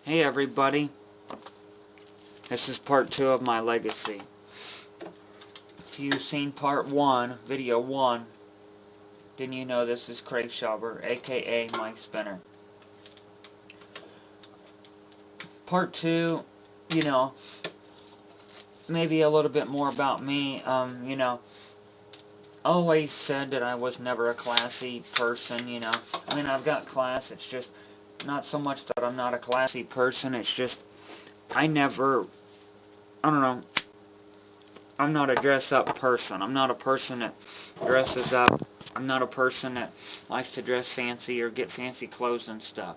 Hey everybody, this is part 2 of my legacy. If you've seen part 1, video 1, then you know this is Craig Schaber, aka Mike Spinner. Part 2, maybe a little bit more about me. I always said that I was never a classy person, I've got class, it's just not so much that I'm not a classy person, it's just I don't know, I'm not a dress-up person. I'm not a person that dresses up. I'm not a person that likes to dress fancy or get fancy clothes and stuff.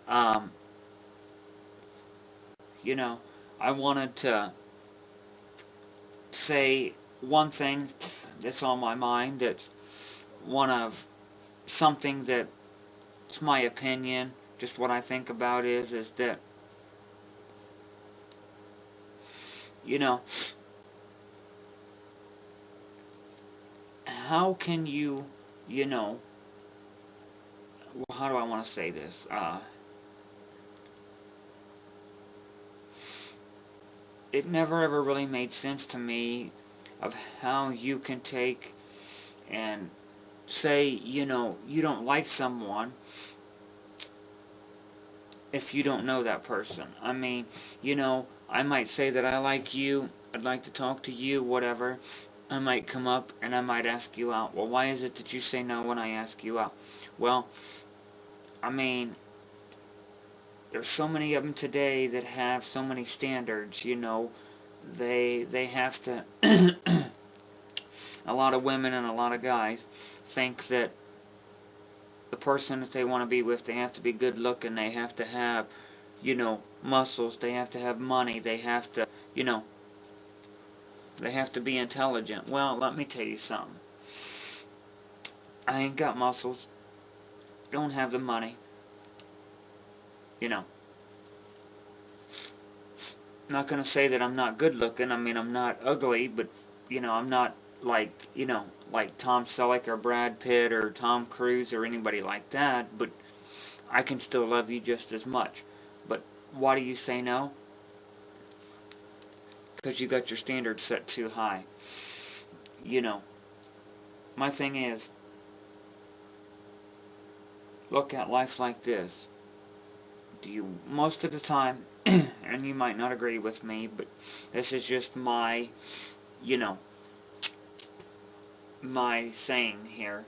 Um, I wanted to say one thing that's on my mind, that's one of something that's my opinion, just what I think about is that, how can you, how do I want to say this? It never ever really made sense to me of how you can take and say, you don't like someone if you don't know that person. I might say that I like you, I'd like to talk to you, whatever. I might come up and I might ask you out. Well, why is it that you say no when I ask you out? Well, there's so many of them today that have so many standards, they have to a lot of women and a lot of guys think that the person that they want to be with, they have to be good looking, they have to have, muscles, they have to have money, they have to, they have to be intelligent. Well, let me tell you something. I ain't got muscles, don't have the money, not gonna say that I'm not good looking. I'm not ugly, but I'm not like like Tom Selleck or Brad Pitt or Tom Cruise or anybody like that. But I can still love you just as much. But why do you say no? Because you got your standards set too high. My thing is, look at life like this. Do you, most of the time, and you might not agree with me, but this is just my, my saying here.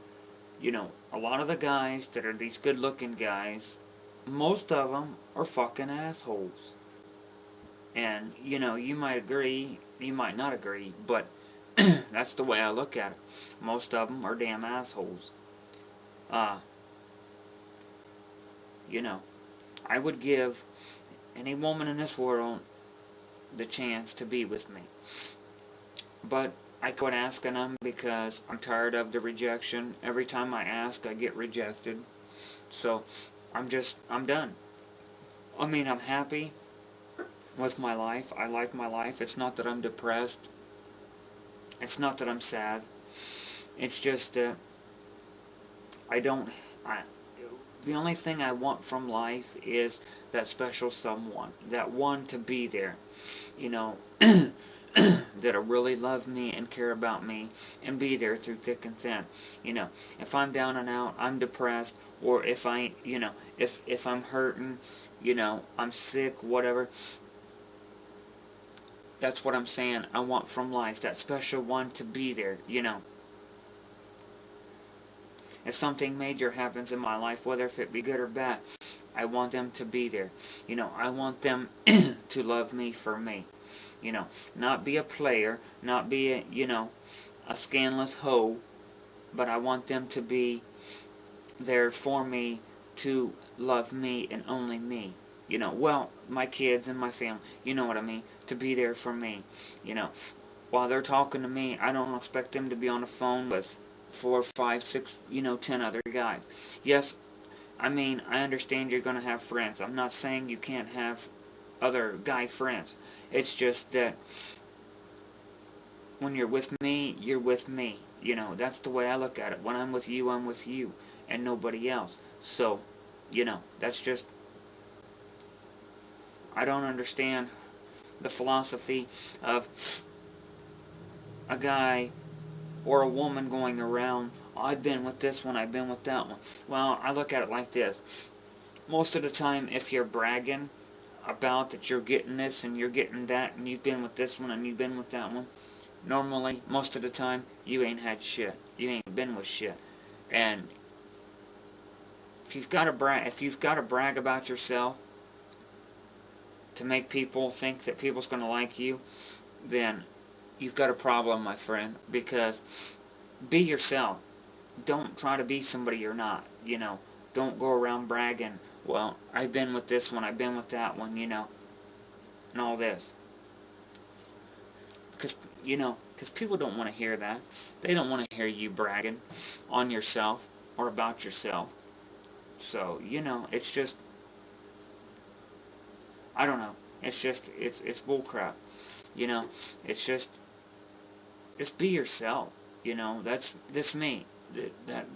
A lot of the guys that are these good looking guys, most of them are fucking assholes. And, you might agree, you might not agree, but that's the way I look at it. Most of them are damn assholes. I would give any woman in this world the chance to be with me. But I quit asking them because I'm tired of the rejection. Every time I ask, I get rejected. So, I'm done. I'm happy with my life. I like my life. It's not that I'm depressed. It's not that I'm sad. It's just that the only thing I want from life is that special someone. That one to be there. That'll really love me and care about me and be there through thick and thin. If I'm down and out, I'm depressed, or if if I'm hurting, I'm sick, whatever. That's what I'm saying I want from life, that special one to be there, If something major happens in my life, whether if it be good or bad, I want them to be there. I want them to love me for me. Not be a player, not be a scandalous hoe, but I want them to be there for me, to love me and only me. My kids and my family, you know what I mean, to be there for me. While they're talking to me, I don't expect them to be on the phone with 4, 5, 6, 10 other guys. Yes, I understand you're going to have friends. I'm not saying you can't have other guy friends. It's just that when you're with me, you're with me. That's the way I look at it. When I'm with you, I'm with you, and nobody else. So, that's just I don't understand the philosophy of a guy or a woman going around, I've been with this one, I've been with that one. Well, I look at it like this. Most of the time, if you're bragging about that you're getting this and you're getting that and you've been with this one and you've been with that one, normally, most of the time, you ain't had shit. You ain't been with shit. And if you've got to brag about yourself to make people think that people's going to like you, then you've got a problem, my friend, because be yourself. Don't try to be somebody you're not, you know. Don't go around bragging, well, I've been with this one, I've been with that one, you know, and all this. Because, you know, because people don't want to hear that. They don't want to hear you bragging on yourself or about yourself. So, you know, it's just, I don't know. It's just, it's bullcrap. You know, it's just be yourself. You know, that's me.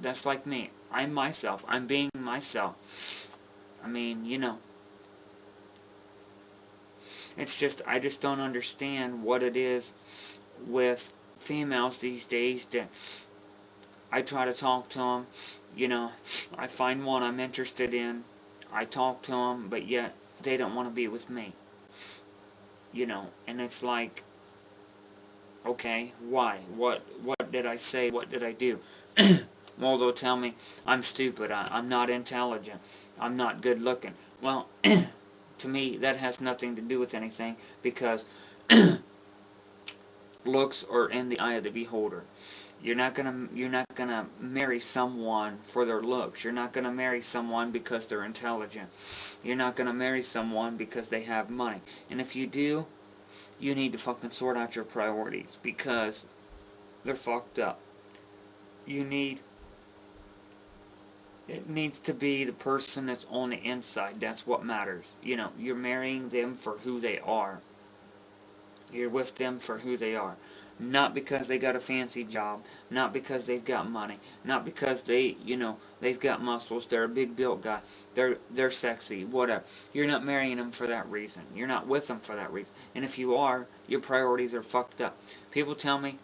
That's like me. I'm myself. I'm being myself. I mean, you know, it's just, I just don't understand what it is with females these days that I try to talk to them, you know, I find one I'm interested in, I talk to them, but yet they don't want to be with me, you know, and it's like, okay, why? What did I say? What did I do? Well, they'll tell me I'm stupid, I'm not intelligent, I'm not good looking. Well, to me, that has nothing to do with anything, because looks are in the eye of the beholder. You're not gonna marry someone for their looks. You're not gonna marry someone because they're intelligent. You're not gonna marry someone because they have money. And if you do, you need to fucking sort out your priorities, because they're fucked up. It needs to be the person that's on the inside. That's what matters. You know, you're marrying them for who they are. You're with them for who they are. Not because they got a fancy job. Not because they've got money. Not because they, you know, they've got muscles. They're a big built guy. They're sexy. Whatever. You're not marrying them for that reason. You're not with them for that reason. And if you are, your priorities are fucked up. People tell me,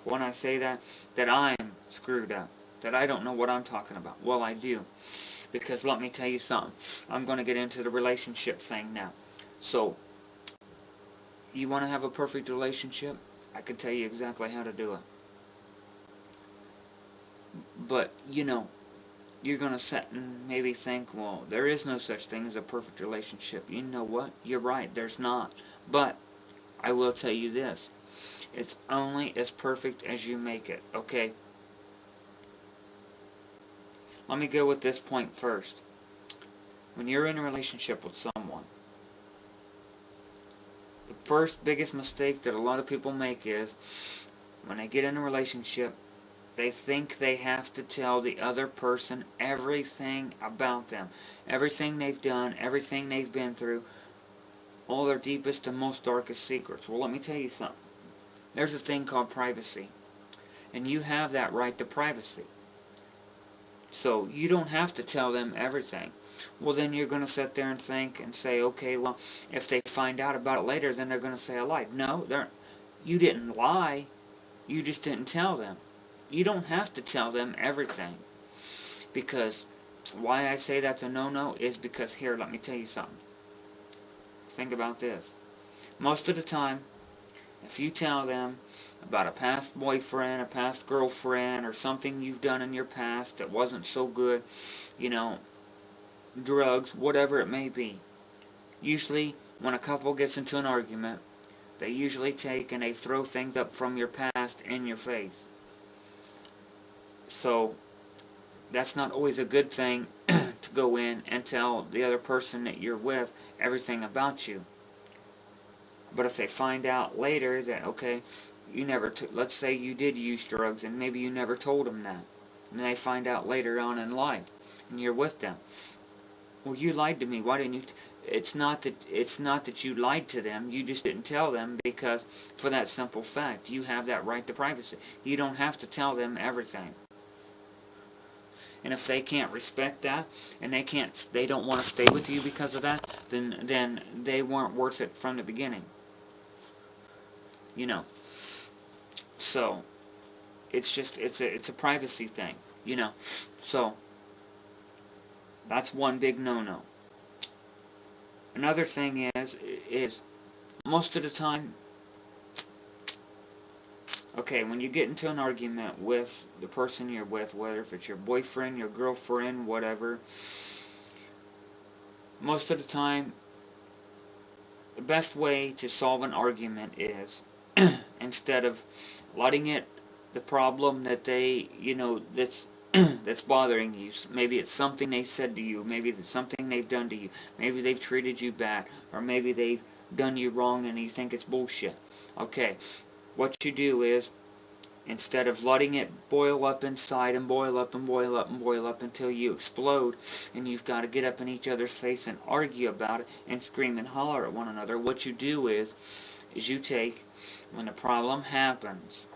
when I say that I'm screwed up. That I don't know what I'm talking about. Well, I do. Because let me tell you something. I'm going to get into the relationship thing now. So, you want to have a perfect relationship? I can tell you exactly how to do it. But, you know, you're going to sit and maybe think, well, there is no such thing as a perfect relationship. You know what? You're right, there's not. But, I will tell you this. It's only as perfect as you make it, okay? Let me go with this point first. When you're in a relationship with someone, the first biggest mistake that a lot of people make is, when they get in a relationship, they think they have to tell the other person everything about them. Everything they've done, everything they've been through, all their deepest and most darkest secrets. Well, let me tell you something. There's a thing called privacy. And you have that right to privacy. So, you don't have to tell them everything. Well, then you're going to sit there and think and say, okay, well, if they find out about it later, then they're going to say I lied. No, you didn't lie. You just didn't tell them. You don't have to tell them everything. Because why I say that's a no-no is because, here, let me tell you something. Think about this. Most of the time, if you tell them about a past boyfriend, a past girlfriend, or something you've done in your past that wasn't so good, you know, drugs, whatever it may be. Usually, when a couple gets into an argument, they usually take and they throw things up from your past in your face. So, that's not always a good thing to go in and tell the other person that you're with everything about you. But if they find out later that, okay, you never, let's say you did use drugs and maybe you never told them that, and they find out later on in life, and you're with them. Well, you lied to me. Why didn't you? It's not that you lied to them. You just didn't tell them because, for that simple fact, you have that right to privacy. You don't have to tell them everything. And if they can't respect that, and they don't want to stay with you because of that, then they weren't worth it from the beginning. You know. So it's a privacy thing. You know. So that's one big no-no. Another thing is most of the time, okay, when you get into an argument with the person you're with, whether if it's your boyfriend, your girlfriend, whatever, most of the time, the best way to solve an argument is, instead of letting the problem that they, that's that's bothering you, maybe it's something they said to you, maybe it's something they've done to you, maybe they've treated you bad, or maybe they've done you wrong and you think it's bullshit. Okay, what you do is, instead of letting it boil up inside and boil up and boil up and boil up until you explode and you've got to get up in each other's face and argue about it and scream and holler at one another, what you do is you take, when the problem happens,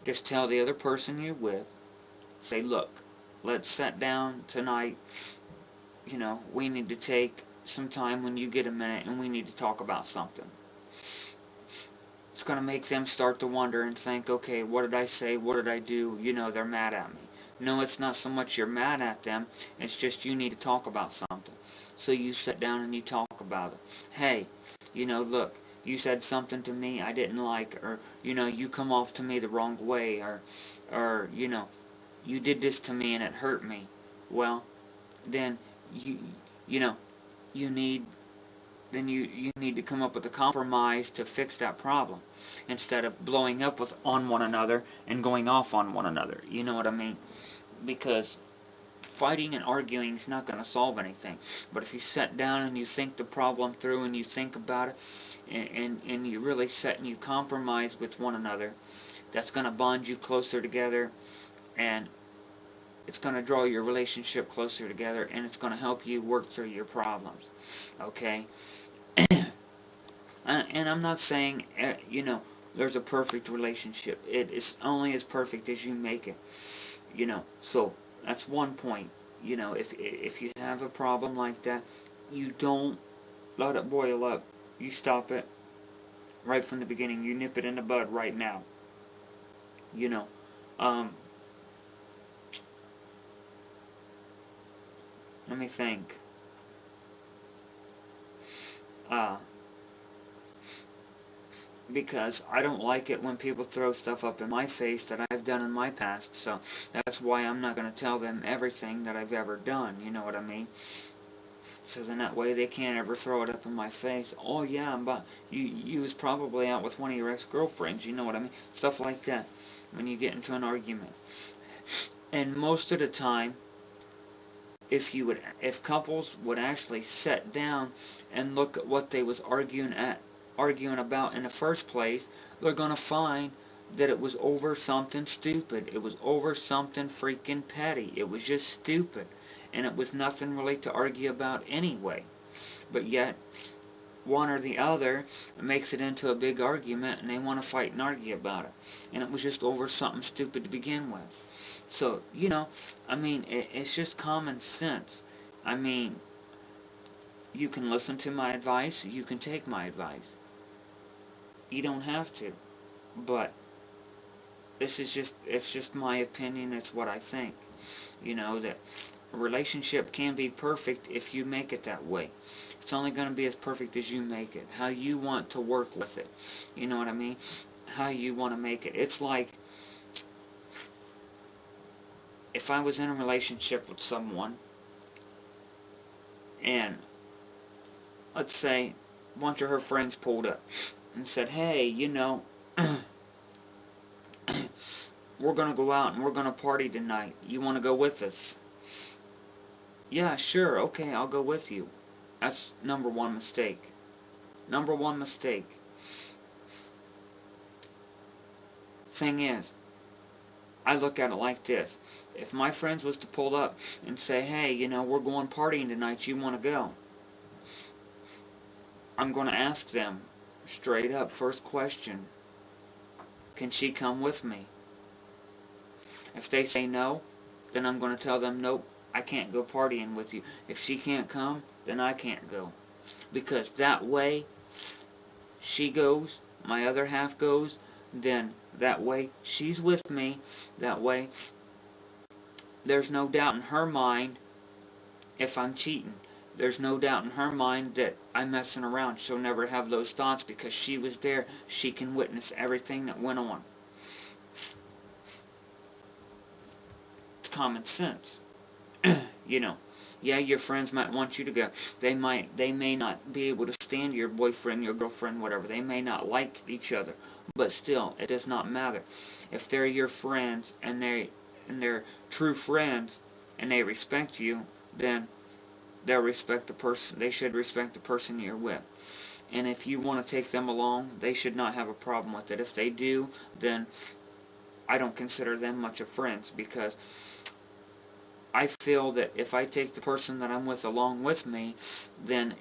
just tell the other person you're with, say, look, let's sit down tonight, we need to take some time when you get a minute and we need to talk about something. It's going to make them start to wonder and think, okay, what did I say, what did I do, they're mad at me. No, it's not so much you're mad at them, it's just you need to talk about something. So you sit down and you talk about it. Hey, look, you said something to me I didn't like, or, you come off to me the wrong way, or you did this to me and it hurt me. Well, then, you need to come up with a compromise to fix that problem, instead of blowing up on one another and going off on one another. You know what I mean? Because fighting and arguing is not going to solve anything. But if you sit down and you think the problem through and you think about it, and you really sit and you compromise with one another, that's going to bond you closer together, and it's going to draw your relationship closer together, and it's going to help you work through your problems. Okay? And I'm not saying, there's a perfect relationship. It is only as perfect as you make it. So that's one point. If you have a problem like that, you don't let it boil up. You stop it right from the beginning. You nip it in the bud right now. Let me think. Because I don't like it when people throw stuff up in my face that I've done in my past, so that's why I'm not going to tell them everything that I've ever done, you know what I mean? So then that way they can't ever throw it up in my face. Oh yeah, but you was probably out with one of your ex-girlfriends, you know what I mean? Stuff like that, when you get into an argument. And most of the time, if couples would actually sit down and look at what they was arguing about in the first place, they're going to find that it was over something stupid. It was over something freaking petty. It was just stupid. And it was nothing really to argue about anyway. But yet, one or the other makes it into a big argument and they want to fight and argue about it. And it was just over something stupid to begin with. So, it's just common sense. You can listen to my advice, you can take my advice. You don't have to, but it's just my opinion. It's what I think. That a relationship can be perfect if you make it that way. It's only going to be as perfect as you make it, how you want to work with it. You know what I mean? How you want to make it. It's like, if I was in a relationship with someone, and let's say a bunch of her friends pulled up and said, hey, we're going to go out and we're going to party tonight. You want to go with us? Yeah, sure, okay, I'll go with you. That's number one mistake. Number one mistake. Thing is, I look at it like this. If my friends was to pull up and say, hey, we're going partying tonight, you want to go? I'm going to ask them, straight up, first question, can she come with me? If they say no, then I'm going to tell them, nope, I can't go partying with you. If she can't come, then I can't go. Because that way, she goes, my other half goes, then that way she's with me. That way, there's no doubt in her mind if I'm cheating. There's no doubt in her mind that I'm messing around. She'll never have those thoughts because she was there. She can witness everything that went on. It's common sense. You know, yeah, your friends might want you to go. They may not be able to stand your boyfriend, your girlfriend, whatever. They may not like each other, but still, it does not matter. If they're your friends and they're true friends and they respect you, then they'll respect the person. They should respect the person you're with. And if you want to take them along, they should not have a problem with it. If they do, then I don't consider them much of friends, because I feel that if I take the person that I'm with along with me, then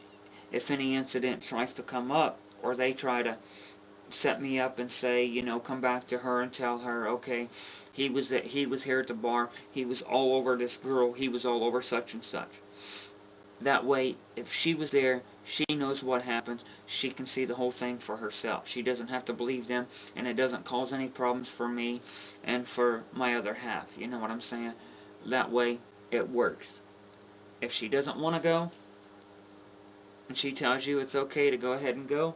if any incident tries to come up, or they try to set me up and say, you know, come back to her and tell her, okay, he was here at the bar, he was all over this girl, he was all over such and such. That way, if she was there, she knows what happens. She can see the whole thing for herself. She doesn't have to believe them, and it doesn't cause any problems for me and for my other half. You know what I'm saying? That way, it works. If she doesn't want to go, and she tells you it's okay to go ahead and go,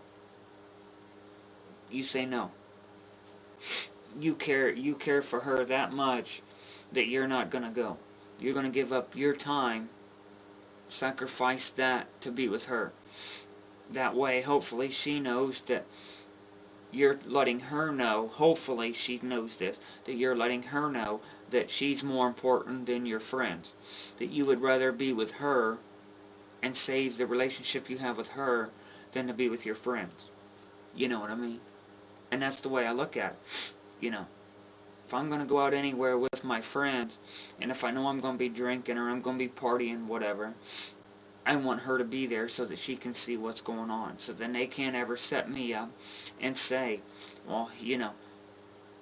you say no. You care for her that much that you're not going to go. You're going to give up your time, sacrifice that to be with her. That way, hopefully, she knows that you're letting her know, hopefully she knows this, that you're letting her know that she's more important than your friends. That you would rather be with her and save the relationship you have with her than to be with your friends. You know what I mean? And that's the way I look at it. You know, if I'm going to go out anywhere with my friends, and if I know I'm going to be drinking or I'm going to be partying, whatever, I want her to be there so that she can see what's going on. So then they can't ever set me up and say, well, you know,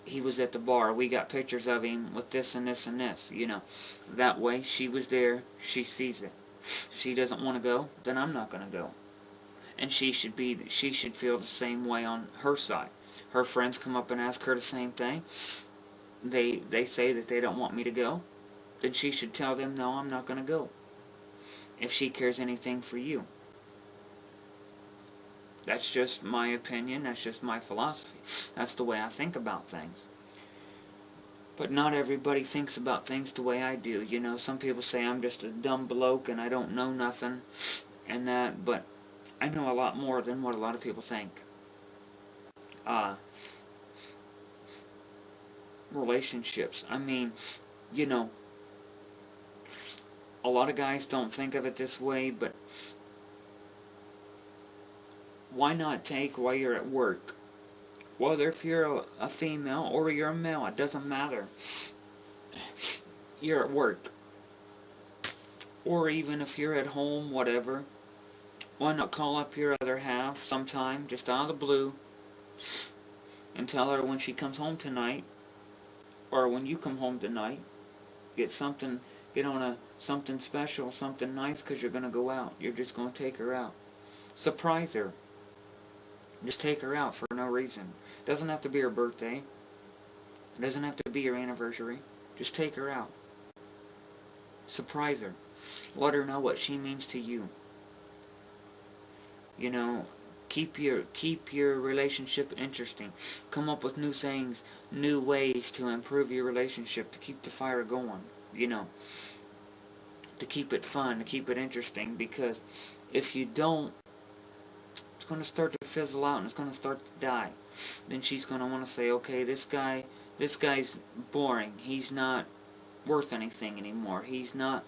he was at the bar, we got pictures of him with this and this and this, you know. That way, she was there, she sees it. If she doesn't want to go, then I'm not going to go. And she should feel the same way on her side. Her friends come up and ask her the same thing. They say that they don't want me to go. Then she should tell them, no, I'm not going to go. If she cares anything for you. That's just my opinion. That's just my philosophy. That's the way I think about things. But not everybody thinks about things the way I do. You know, some people say I'm just a dumb bloke and I don't know nothing and that, but I know a lot more than what a lot of people think. Relationships. I mean, you know, a lot of guys don't think of it this way, but why not take while you're at work? Whether if you're a female or you're a male, it doesn't matter. You're at work. Or even if you're at home, whatever. Why not call up your other half sometime, just out of the blue, and tell her when she comes home tonight, or when you come home tonight, get on something special, something nice, because you're going to go out. You're just going to take her out. Surprise her. Just take her out for no reason. It doesn't have to be her birthday. It doesn't have to be your anniversary. Just take her out. Surprise her. Let her know what she means to you. You know, keep your relationship interesting. Come up with new things, new ways to improve your relationship, to keep the fire going, you know. To keep it fun, to keep it interesting, because if you don't, it's going to start to fizzle out and it's going to start to die. Then she's going to want to say, okay, this guy's boring. He's not worth anything anymore. He's not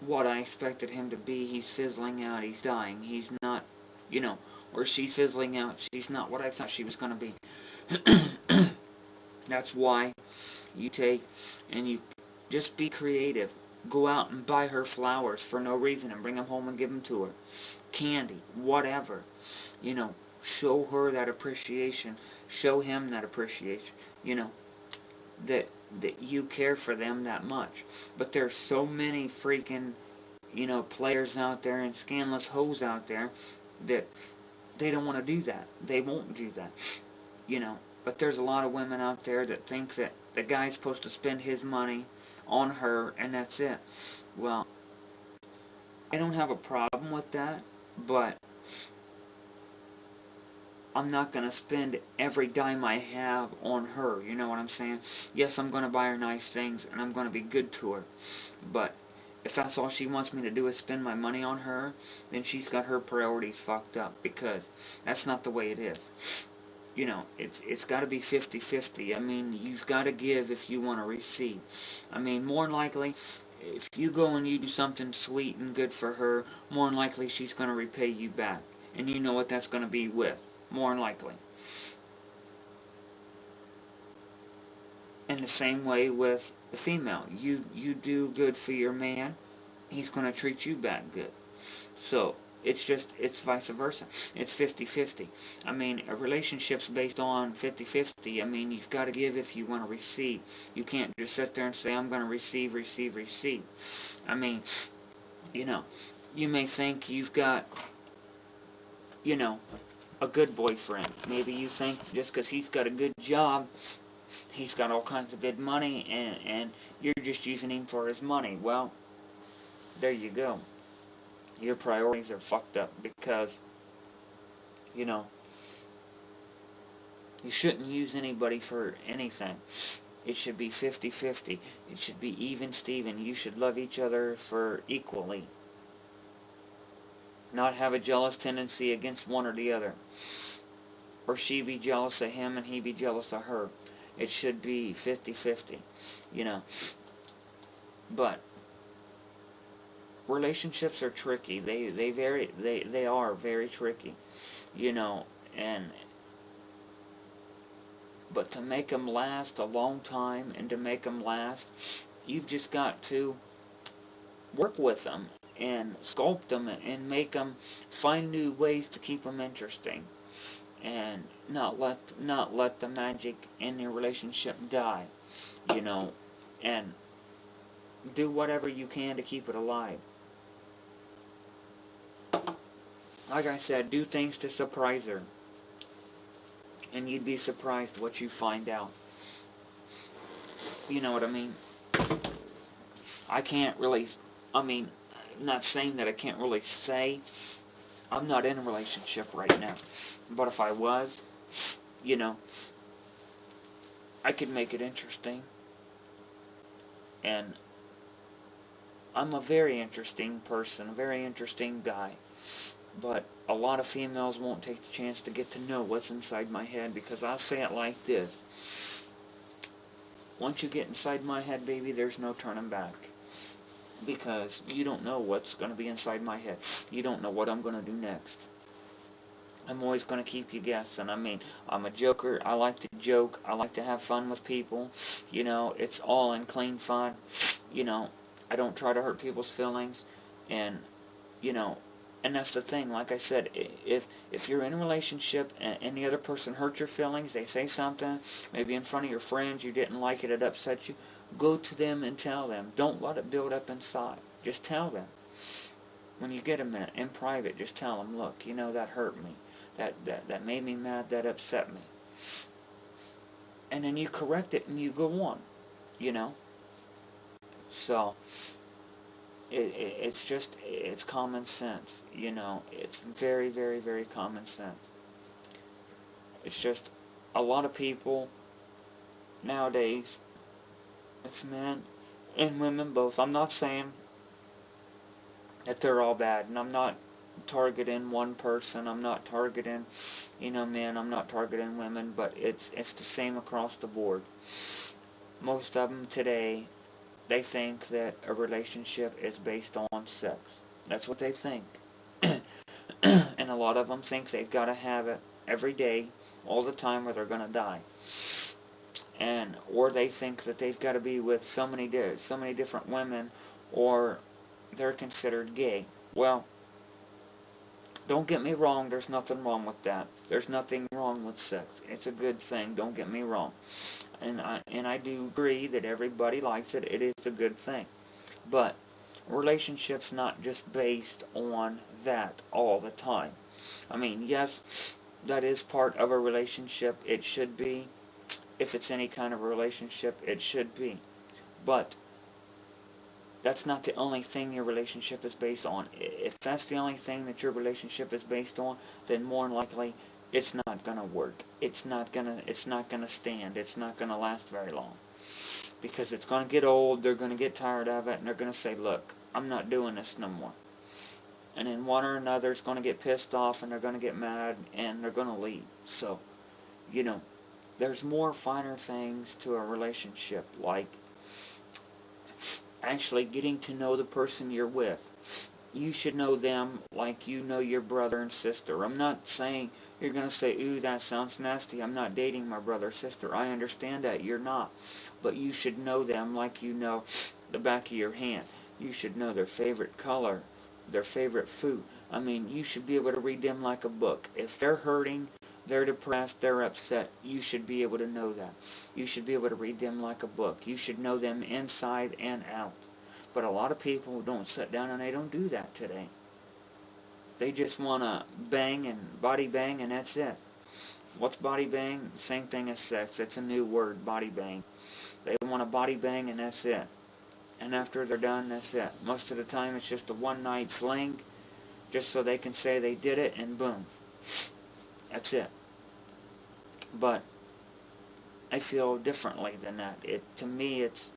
what I expected him to be. He's fizzling out. He's dying. He's not, you know, or she's fizzling out. She's not what I thought she was going to be. That's why you take and you just be creative. Go out and buy her flowers for no reason and bring them home and give them to her. Candy, whatever. You know, show her that appreciation. Show him that appreciation. You know, that that you care for them that much. But there's so many freaking, players out there and scandalous hoes out there that they don't want to do that. They won't do that. But there's a lot of women out there that think that the guy's supposed to spend his money on her and that's it. Well, I don't have a problem with that, but I'm not going to spend every dime I have on her, you know what I'm saying? Yes, I'm going to buy her nice things, and I'm going to be good to her, but if that's all she wants me to do is spend my money on her, then she's got her priorities fucked up, because that's not the way it is. It's got to be 50-50. I mean, you've got to give if you want to receive. I mean, more than likely, if you go and you do something sweet and good for her, more than likely she's going to repay you back. And you know what that's going to be with. More than likely. And the same way with the female. You do good for your man, he's going to treat you back good. So, it's vice versa. It's 50-50. I mean, a relationship's based on 50-50. I mean, you've got to give if you want to receive. You can't just sit there and say, I'm going to receive. I mean, you may think you've got, a good boyfriend. Maybe you think just because he's got a good job, he's got all kinds of good money, and you're just using him for his money. Well, there you go. Your priorities are fucked up because, you shouldn't use anybody for anything. It should be 50-50. It should be even Steven. You should love each other for equally. Not have a jealous tendency against one or the other. Or she be jealous of him and he be jealous of her. It should be 50-50. But relationships are tricky. They are very tricky. But to make them last a long time and to make them last, you've just got to work with them and sculpt them and make them find new ways to keep them interesting, and not let the magic in your relationship die, and do whatever you can to keep it alive. Like I said, do things to surprise her, and you'd be surprised what you find out. You know what I mean? I can't really, not saying that I can't really say. I'm not in a relationship right now. But if I was, I could make it interesting. And I'm a very interesting person, a very interesting guy. But a lot of females won't take the chance to get to know what's inside my head, because I'll say it like this. Once you get inside my head, baby, there's no turning back. Because you don't know what's going to be inside my head. You don't know what I'm going to do next. I'm always going to keep you guessing. I mean, I'm a joker. I like to joke. I like to have fun with people. It's all in clean fun. I don't try to hurt people's feelings. And, and that's the thing. Like I said, if you're in a relationship and the other person hurt your feelings, they say something, maybe in front of your friends, you didn't like it, it upset you, go to them and tell them. Don't let it build up inside. Just tell them. When you get a minute, in private, just tell them, look, that hurt me. That made me mad, that upset me. And then you correct it and you go on, So, it's common sense, It's very, very, very common sense. It's just, a lot of people, nowadays, it's men and women both. I'm not saying that they're all bad, and I'm not targeting one person. I'm not targeting, men. I'm not targeting women, but it's the same across the board. Most of them today, they think that a relationship is based on sex. That's what they think. And a lot of them think they've got to have it every day, all the time, or they're going to die. Or they think that they've got to be with so many different women, or they're considered gay. Well, don't get me wrong, there's nothing wrong with that. There's nothing wrong with sex. It's a good thing, don't get me wrong. and I do agree that everybody likes it. It is a good thing. But relationships not just based on that all the time. I mean, yes, that is part of a relationship. It should be. If it's any kind of a relationship, it should be. But that's not the only thing your relationship is based on. If that's the only thing that your relationship is based on, then more than likely it's not gonna work. It's not gonna stand. It's not gonna last very long. Because it's gonna get old, they're gonna get tired of it, and they're gonna say, look, I'm not doing this no more. And then one or another is gonna get pissed off, and they're gonna get mad, and they're gonna leave. So, you know, there's more finer things to a relationship, like actually getting to know the person you're with. You should know them like you know your brother and sister. I'm not saying you're going to say, ooh, that sounds nasty. I'm not dating my brother or sister. I understand that. You're not. But you should know them like you know the back of your hand. You should know their favorite color, their favorite food. I mean, you should be able to read them like a book. If they're hurting, they're depressed, they're upset, you should be able to know that. You should be able to read them like a book. You should know them inside and out. But a lot of people don't sit down and they don't do that today. They just want to bang and body bang, and that's it. What's body bang? Same thing as sex. It's a new word, body bang. They want to body bang, and that's it. And after they're done, that's it. Most of the time it's just a one-night fling, just so they can say they did it, and boom. That's it. But I feel differently than that. To me, it's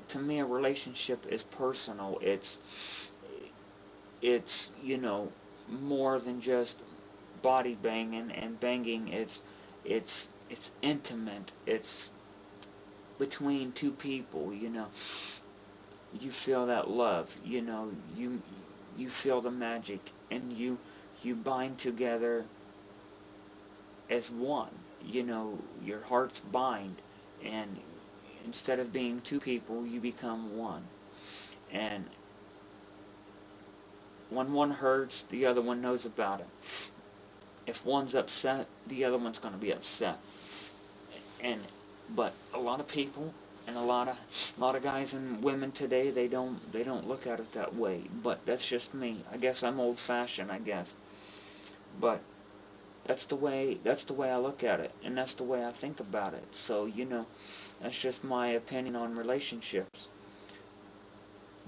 to me, a relationship is personal. It's more than just body banging and banging. It's intimate. It's between two people. You feel that love. You feel the magic, and you bind together as one. Your hearts bind, and instead of being two people, you become one. And when one hurts, the other one knows about it. If one's upset, the other one's going to be upset. But a lot of people and a lot of guys and women today, they don't look at it that way. But that's just me. I guess I'm old-fashioned, I guess. But that's the way I look at it, and that's the way I think about it. So, that's just my opinion on relationships.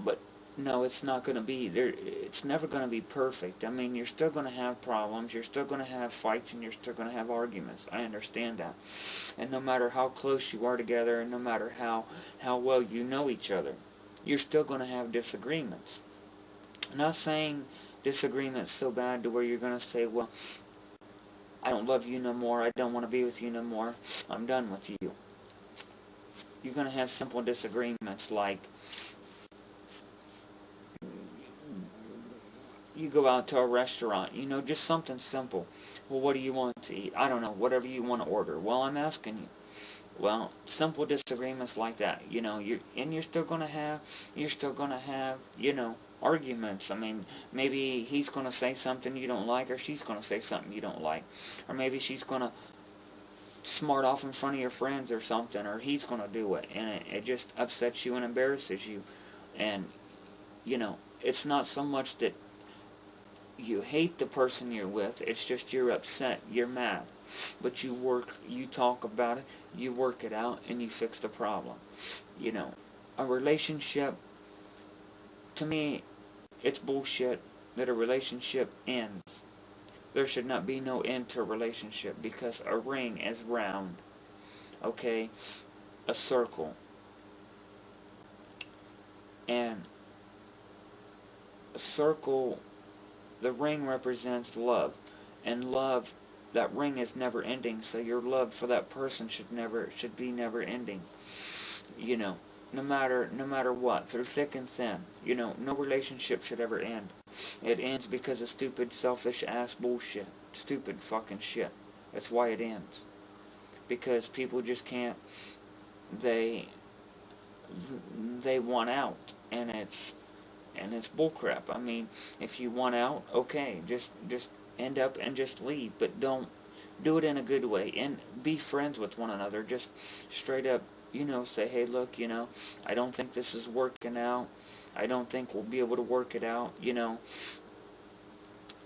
But no, it's not going to be there. It's never going to be perfect. I mean, you're still going to have problems. You're still going to have fights, and you're still going to have arguments. I understand that. And no matter how close you are together, and no matter how well you know each other, you're still going to have disagreements. I'm not saying disagreements so bad to where you're going to say, well, I don't love you no more. I don't want to be with you no more. I'm done with you. You're going to have simple disagreements, like you go out to a restaurant, just something simple. Well, what do you want to eat? I don't know, whatever you want to order. Well, I'm asking you. Well, simple disagreements like that, you're still gonna have, arguments. I mean, maybe he's gonna say something you don't like, or she's gonna say something you don't like, or maybe she's gonna smart off in front of your friends or something, or he's gonna do it, and it just upsets you and embarrasses you. And it's not so much that you hate the person you're with, it's just you're upset, you're mad. But you talk about it, you work it out, and you fix the problem. A relationship, to me, it's bullshit that a relationship ends. There should not be no end to a relationship, because a ring is round, okay? A circle. And a circle, the ring represents love. And love, that ring is never ending, so your love for that person should be never ending. No matter what, through thick and thin. No relationship should ever end. It ends because of stupid, selfish ass bullshit. Stupid fucking shit. That's why it ends. Because people just can't, they want out, and it's bullcrap. I mean, if you want out, okay, just end up and just leave, but don't do it in a good way, and be friends with one another. Just straight up, say, hey, look, I don't think this is working out. I don't think we'll be able to work it out,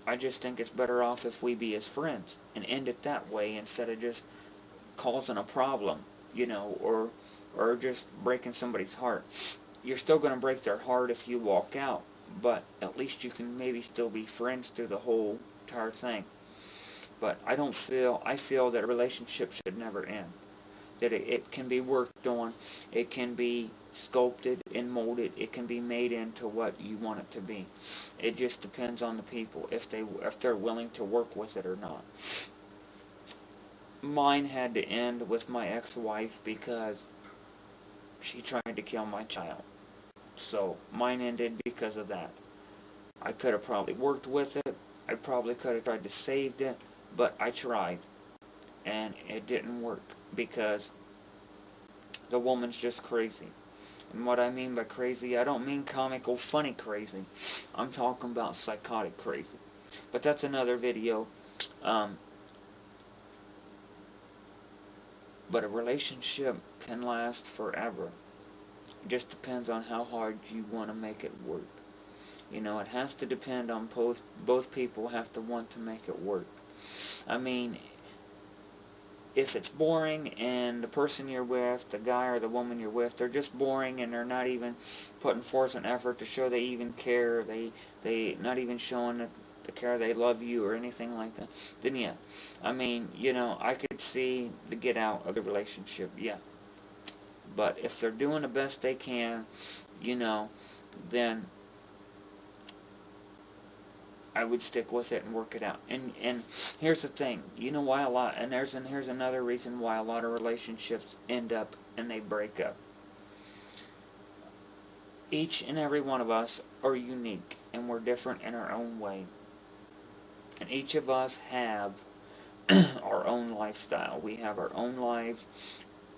I just think it's better off if we be as friends, and end it that way instead of just causing a problem, or just breaking somebody's heart. You're still going to break their heart if you walk out, but at least you can maybe still be friends through the whole entire thing. But I feel that a relationship should never end. That it can be worked on, it can be sculpted and molded, it can be made into what you want it to be. It just depends on the people, if they're willing to work with it or not. Mine had to end with my ex-wife because she tried to kill my child. So mine ended because of that. I could have probably worked with it, I probably could have tried to save it, but I tried, and it didn't work because the woman's just crazy. And what I mean by crazy, I don't mean comical, funny crazy. I'm talking about psychotic crazy. But that's another video. But a relationship can last forever. It just depends on how hard you want to make it work. It has to depend on both people have to want to make it work. I mean, if it's boring and the person you're with, the guy or the woman you're with, they're just boring and they're not even putting forth an effort to show they even care, they not even showing the care they love you or anything like that, then yeah. I mean, I could see the get out of the relationship, yeah. But if they're doing the best they can, then I would stick with it and work it out. And here's the thing, why a lot, and here's another reason why a lot of relationships end up and they break up. Each and every one of us are unique, and we're different in our own way. And each of us have our own lifestyle. We have our own lives.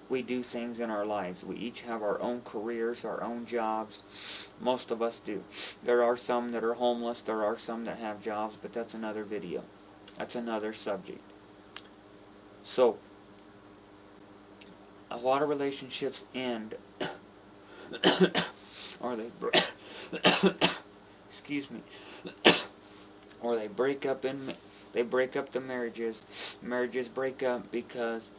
We do things in our lives. We each have our own careers, our own jobs. Most of us do. There are some that are homeless. There are some that have jobs, but that's another video. That's another subject. So, a lot of relationships end, or they excuse me, or they break up the marriages. Marriages break up because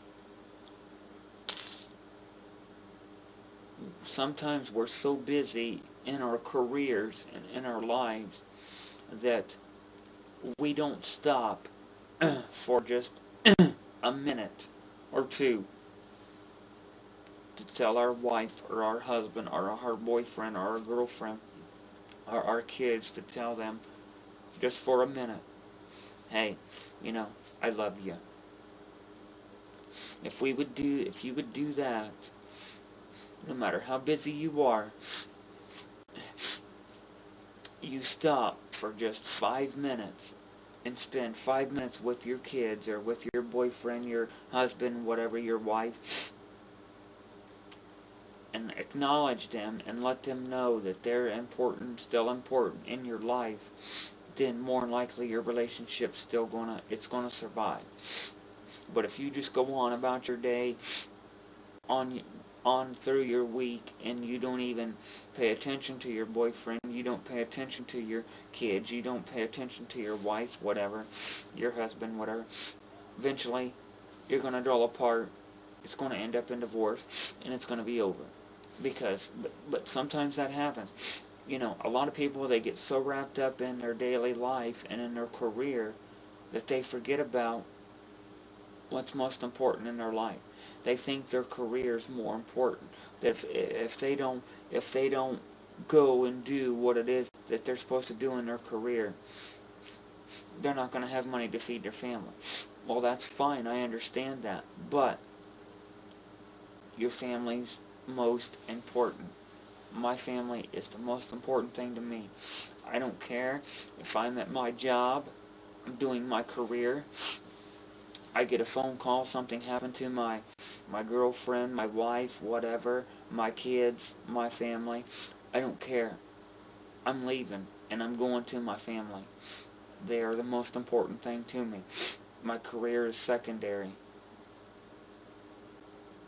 sometimes we're so busy in our careers and in our lives that we don't stop for just a minute or two to tell our wife or our husband or our boyfriend or our girlfriend or our kids, to tell them just for a minute, hey, I love you. If you would do that, no matter how busy you are, you stop for just 5 minutes and spend 5 minutes with your kids or with your boyfriend, your husband, whatever, your wife, and acknowledge them and let them know that they're important, still important in your life, then more than likely your relationship's still it's gonna survive. But if you just go on about your day, on through your week, and you don't even pay attention to your boyfriend, you don't pay attention to your kids, you don't pay attention to your wife, whatever, your husband, whatever, eventually you're going to draw apart. It's going to end up in divorce, and it's going to be over. But sometimes that happens. A lot of people, they get so wrapped up in their daily life and in their career that they forget about what's most important in their life. They think their career is more important. That if they don't go and do what it is that they're supposed to do in their career, they're not going to have money to feed their family. Well, that's fine. I understand that. But your family's most important. My family is the most important thing to me. I don't care if I'm at my job, I'm doing my career, I get a phone call, something happened to my girlfriend, my wife, whatever, my kids, my family. I don't care. I'm leaving, and I'm going to my family. They are the most important thing to me. My career is secondary.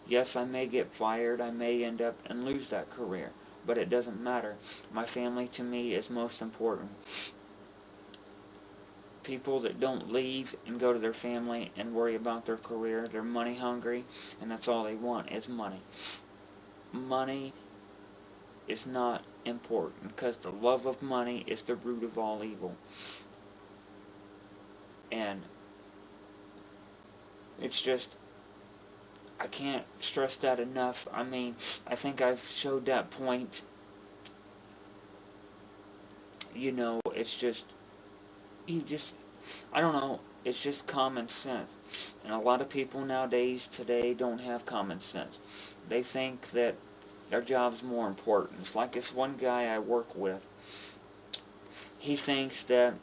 Yes, I may get fired, I may end up and lose that career, but it doesn't matter. My family to me is most important. People that don't leave and go to their family and worry about their career, they're money hungry, and that's all they want is money. Money is not important, because the love of money is the root of all evil. And it's just, I can't stress that enough. I mean, I think I've showed that point. You know, it's just, I don't know, it's just common sense. And a lot of people nowadays, today, don't have common sense. They think that their job's more important. It's like this one guy I work with. He thinks that,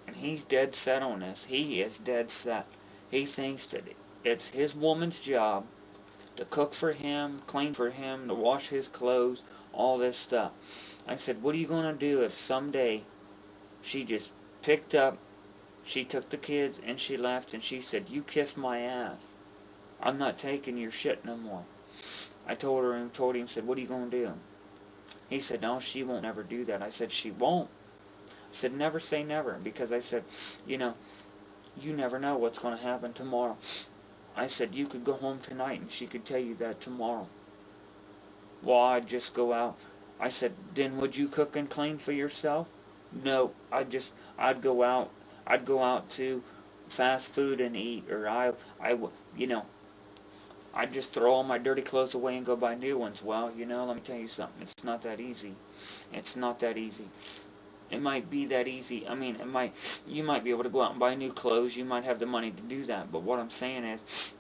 and he's dead set on this, he is dead set. He thinks that it's his woman's job to cook for him, clean for him, to wash his clothes, all this stuff. I said, what are you going to do if someday she just picked up, she took the kids and she left and she said, you kiss my ass. I'm not taking your shit no more. I told him, said, what are you going to do? He said, no, she won't ever do that. I said, she won't. I said, never say never, because I said, you know, you never know what's going to happen tomorrow. I said, you could go home tonight and she could tell you that tomorrow. Well, I'd just go out. I said, then would you cook and clean for yourself? No, I'd go out to fast food and eat, or you know, I'd just throw all my dirty clothes away and go buy new ones. Well, you know, let me tell you something. It's not that easy. It's not that easy. It might be that easy. I mean, you might be able to go out and buy new clothes. You might have the money to do that. But what I'm saying is,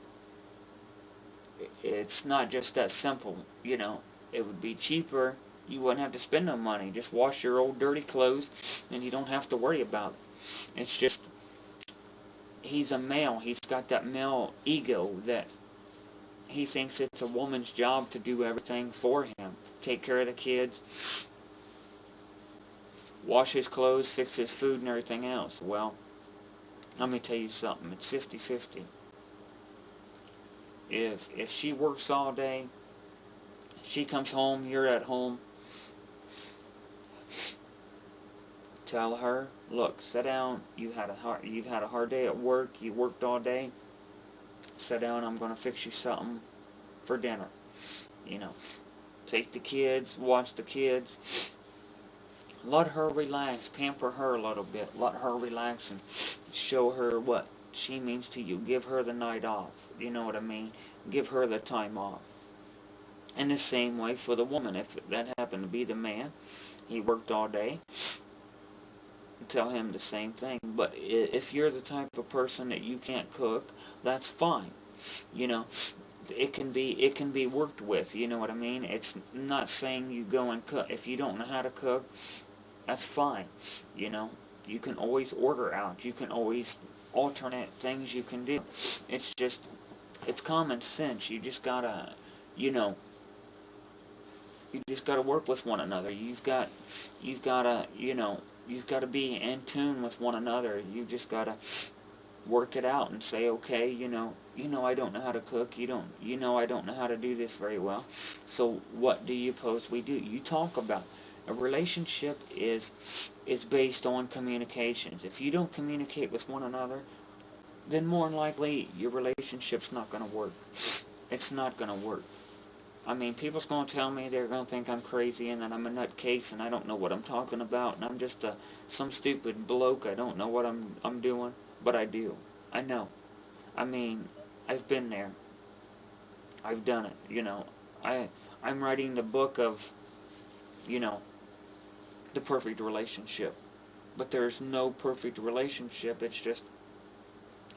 it's not just that simple. You know, it would be cheaper. You wouldn't have to spend no money. Just wash your old dirty clothes, and you don't have to worry about it. It's just, he's a male. He's got that male ego that he thinks it's a woman's job to do everything for him. Take care of the kids, wash his clothes, fix his food, and everything else. Well, let me tell you something. It's 50-50. If she works all day, she comes home, you're at home, tell her, look, sit down. You've had a hard day at work. You worked all day. Sit down. I'm going to fix you something for dinner. You know, take the kids, watch the kids. Let her relax. Pamper her a little bit. Let her relax and show her what she means to you. Give her the night off. You know what I mean? Give her the time off. And the same way for the woman. If that happened to be the man, he worked all day, tell him the same thing. But if you're the type of person that you can't cook, that's fine. You know, it can be worked with. You know what I mean? It's not saying you go and cook. If you don't know how to cook, that's fine. You know, you can always order out. You can always alternate things you can do. It's just, it's common sense. You just gotta, you know, you just gotta work with one another. You've gotta, you know, you've got to be in tune with one another. You just got to work it out and say, okay, you know, I don't know how to cook. You know, I don't know how to do this very well. So what do you propose we do? You talk about a relationship is based on communications. If you don't communicate with one another, then more than likely your relationship's not going to work. It's not going to work. I mean, people's going to tell me they're going to think I'm crazy and that I'm a nutcase and I don't know what I'm talking about and I'm just some stupid bloke. I don't know what I'm doing, but I do. I know. I mean, I've been there. I've done it. You know, I'm writing the book of, you know, the perfect relationship. But there's no perfect relationship. It's just,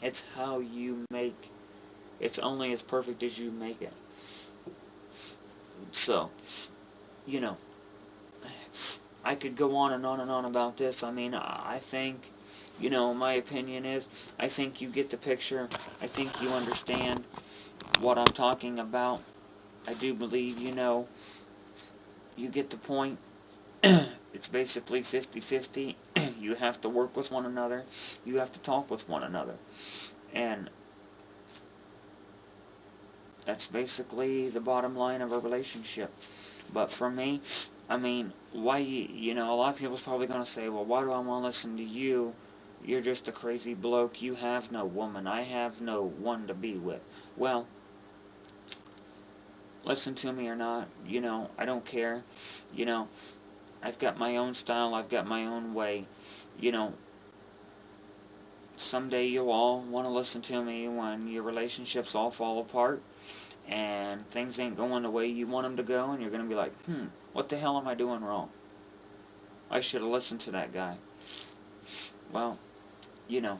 it's how you make. It's only as perfect as you make it. So, you know, I could go on and on and on about this. I mean, I think, you know, my opinion is, I think you get the picture. I think you understand what I'm talking about. I do believe, you know, you get the point. It's basically 50-50. You have to work with one another. You have to talk with one another. And that's basically the bottom line of a relationship. But for me, I mean, why, you know, a lot of people's probably going to say, well, why do I want to listen to you? You're just a crazy bloke. You have no woman. I have no one to be with. Well, listen to me or not, you know, I don't care. You know, I've got my own style. I've got my own way. You know, someday you'll all want to listen to me when your relationships all fall apart and things ain't going the way you want them to go, and you're going to be like, what the hell am I doing wrong? I should have listened to that guy. Well, you know,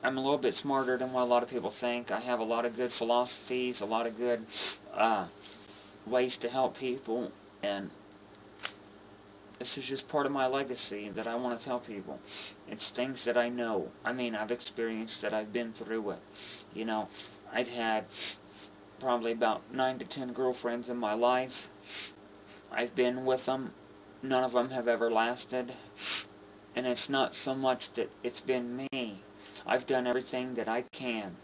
I'm a little bit smarter than what a lot of people think. I have a lot of good philosophies, a lot of good ways to help people, and this is just part of my legacy that I want to tell people. It's things that I know. I mean, I've experienced that, I've been through it. You know, I'd had probably about 9 to 10 girlfriends in my life. I've been with them. None of them have ever lasted. And it's not so much that it's been me. I've done everything that I can.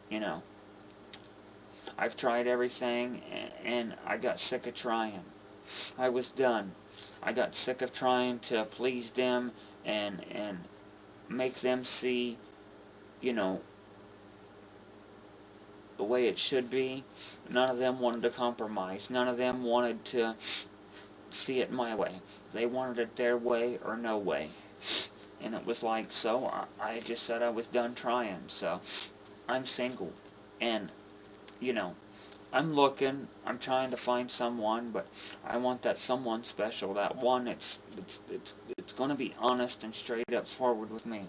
You know, I've tried everything, and I got sick of trying. I was done. I got sick of trying to please them and make them see, you know, the way it should be. None of them wanted to compromise. None of them wanted to see it my way. They wanted it their way or no way. And it was like, so I just said I was done trying. So I'm single. And, you know, I'm looking, I'm trying to find someone, but I want that someone special, that one it's going to be honest and straight up forward with me.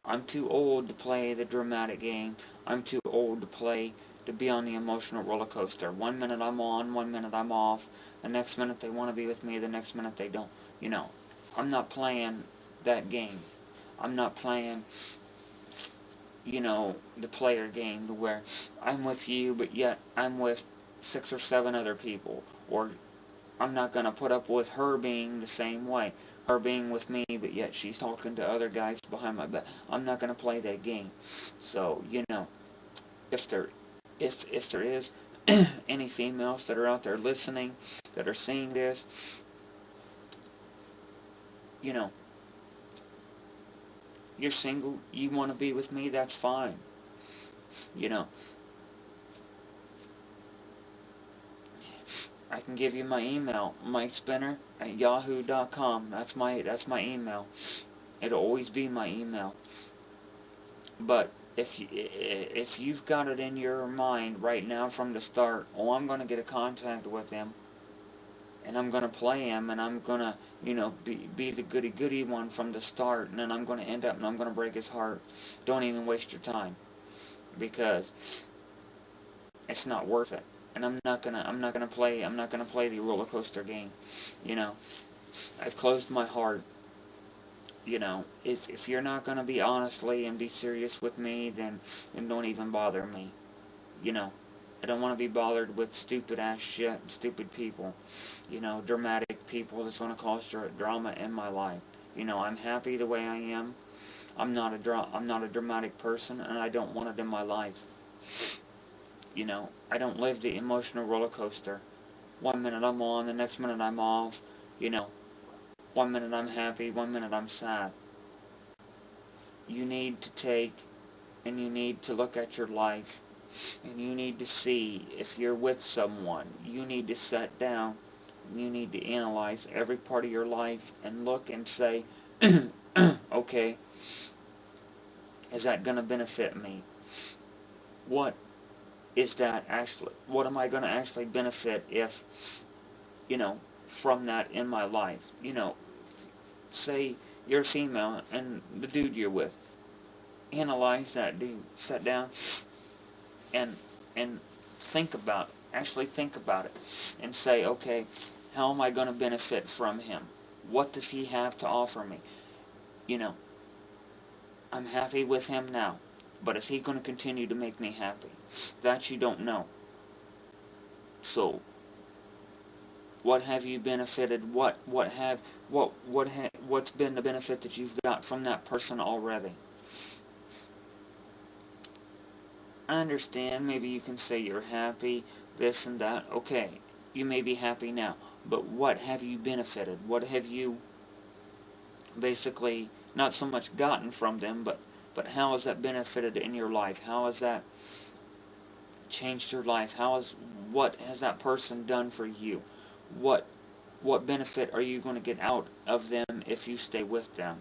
I'm too old to play the dramatic game. I'm too old to be on the emotional roller coaster. One minute I'm on, one minute I'm off, the next minute they want to be with me, the next minute they don't. You know, I'm not playing that game. I'm not playing, you know, the player game to where I'm with you, but yet I'm with 6 or 7 other people. Or I'm not going to put up with her being the same way. Her being with me, but yet she's talking to other guys behind my back. I'm not going to play that game. So, you know, if there is any females that are out there listening, that are seeing this, you know, you're single, you want to be with me, that's fine. You know, I can give you my email, mikespinner@yahoo.com. That's my email. It'll always be my email. But if you've got it in your mind right now from the start, oh, I'm going to get a contact with him, and I'm going to play him, and I'm going to, you know, be the goody one from the start, and then I'm going to end up and I'm going to break his heart. Don't even waste your time, because it's not worth it. And I'm not gonna play the roller coaster game. You know, I've closed my heart. You know, if you're not gonna be honestly and be serious with me, then don't even bother me. You know, I don't want to be bothered with stupid ass shit and stupid people. You know, dramatic people that's gonna cause drama in my life. You know, I'm happy the way I am. I'm not a dramatic person, and I don't want it in my life. You know, I don't live the emotional roller coaster. One minute I'm on, the next minute I'm off. You know, one minute I'm happy, one minute I'm sad. You need to take and you need to look at your life, and you need to see if you're with someone. You need to sit down, you need to analyze every part of your life and look and say, okay, is that going to benefit me? What am I going to actually benefit if, you know, from that in my life? You know, say you're a female and the dude you're with, analyze that dude, sit down and actually think about it, and say, okay, how am I going to benefit from him? What does he have to offer me? You know, I'm happy with him now, but is he going to continue to make me happy? That you don't know. So, What have you benefited? What's been the benefit that you've got from that person already? I understand, maybe you can say you're happy, this and that. Okay, you may be happy now, but what have you benefited? What have you basically not so much gotten from them, but how has that benefited in your life? How has that changed your life? What has that person done for you? What benefit are you going to get out of them if you stay with them?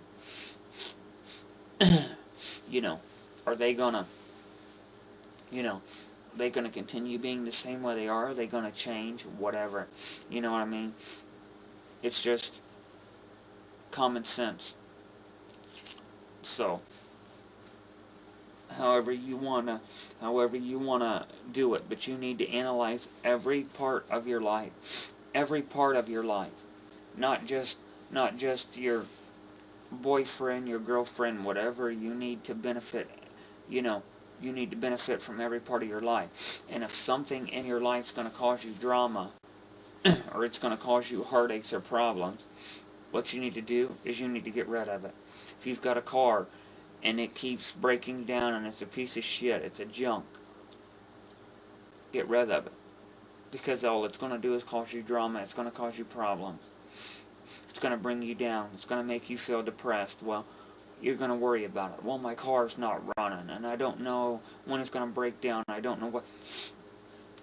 You know, are they gonna, you know, they gonna continue being the same way they are? Are they gonna change? Whatever. You know what I mean? It's just common sense. So, however you wanna do it, but you need to analyze every part of your life. Every part of your life. Not just your boyfriend, your girlfriend, whatever. You need to benefit, you need to benefit from every part of your life. And if something in your life is going to cause you drama, or it's going to cause you heartaches or problems, what you need to do is you need to get rid of it. If you've got a car and it keeps breaking down and it's a piece of shit, it's a junk, get rid of it. Because all it's going to do is cause you drama, it's going to cause you problems. It's going to bring you down. It's going to make you feel depressed. Well, you're going to worry about it. Well, my car's not running, and I don't know when it's going to break down. I don't know what.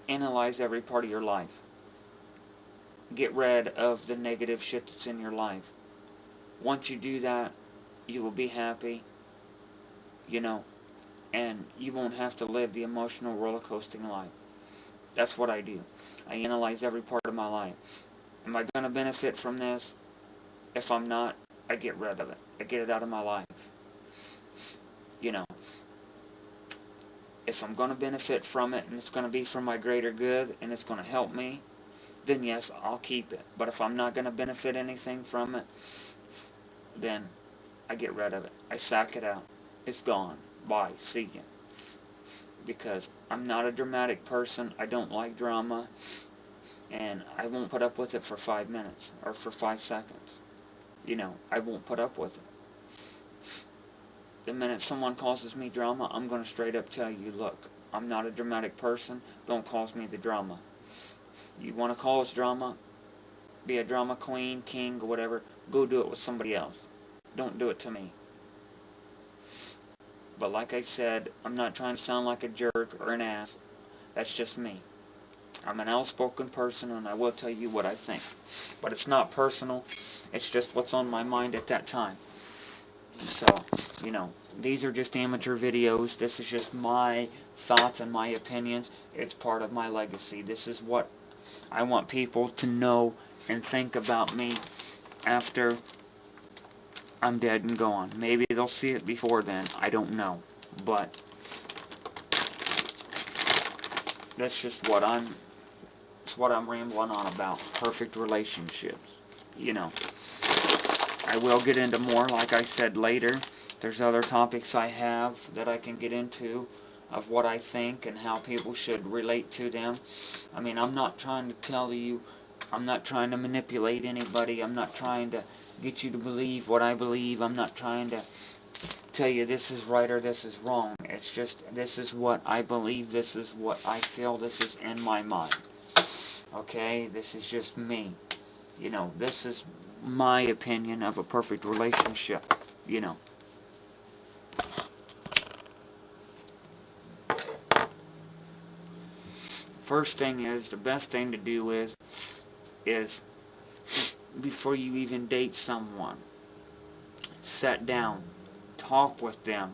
Analyze every part of your life. Get rid of the negative shit that's in your life. Once you do that, you will be happy, and you won't have to live the emotional roller coasting life. That's what I do. I analyze every part of my life. Am I going to benefit from this? If I'm not, I get rid of it. I get it out of my life. If I'm going to benefit from it and it's going to be for my greater good and it's going to help me, then yes, I'll keep it. But if I'm not going to benefit anything from it, then I get rid of it. I sack it out. It's gone. Bye. See ya. Because I'm not a dramatic person. I don't like drama. And I won't put up with it for 5 minutes or for 5 seconds. I won't put up with it. The minute someone causes me drama, I'm going to straight up tell you, look, I'm not a dramatic person. Don't cause me the drama. You want to cause drama? Be a drama queen, king, or whatever. Go do it with somebody else. Don't do it to me. But like I said, I'm not trying to sound like a jerk or an ass. That's just me. I'm an outspoken person, and I will tell you what I think. But it's not personal. It's just what's on my mind at that time. So, these are just amateur videos. This is just my thoughts and my opinions. It's part of my legacy. This is what I want people to know and think about me after I'm dead and gone. Maybe they'll see it before then. I don't know. But that's just what I'm rambling on about. Perfect relationships. I will get into more, like I said, later. There's other topics I have that I can get into of what I think and how people should relate to them. I mean, I'm not trying to tell you, I'm not trying to manipulate anybody, I'm not trying to get you to believe what I believe, I'm not trying to tell you this is right or this is wrong. It's just, this is what I believe, this is what I feel, this is in my mind. Okay? This is just me. This is my opinion of a perfect relationship. First thing is, the best thing to do is before you even date someone, sit down, talk with them.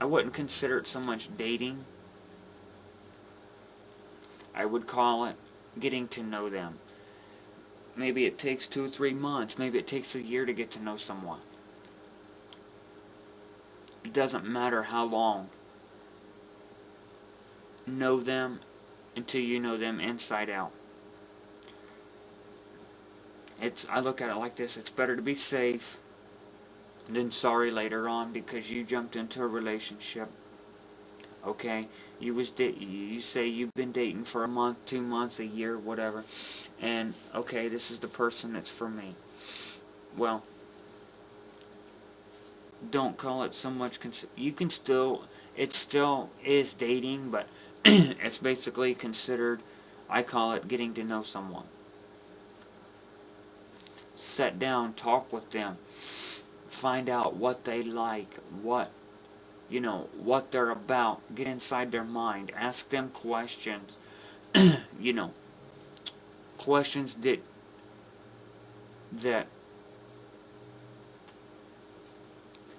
I wouldn't consider it so much dating. I would call it getting to know them. Maybe it takes 2 or 3 months. Maybe it takes a year to get to know someone. It doesn't matter how long. Know them until you know them inside out. I look at it like this. It's better to be safe than sorry later on because you jumped into a relationship okay? You say you've been dating for a month, 2 months, a year, whatever, and okay, this is the person that's for me. Well, don't call it so much. You can still, it still is dating, but it's basically considered, I call it getting to know someone. Sit down, talk with them, find out what they like, what what they're about, get inside their mind, ask them questions, you know, questions that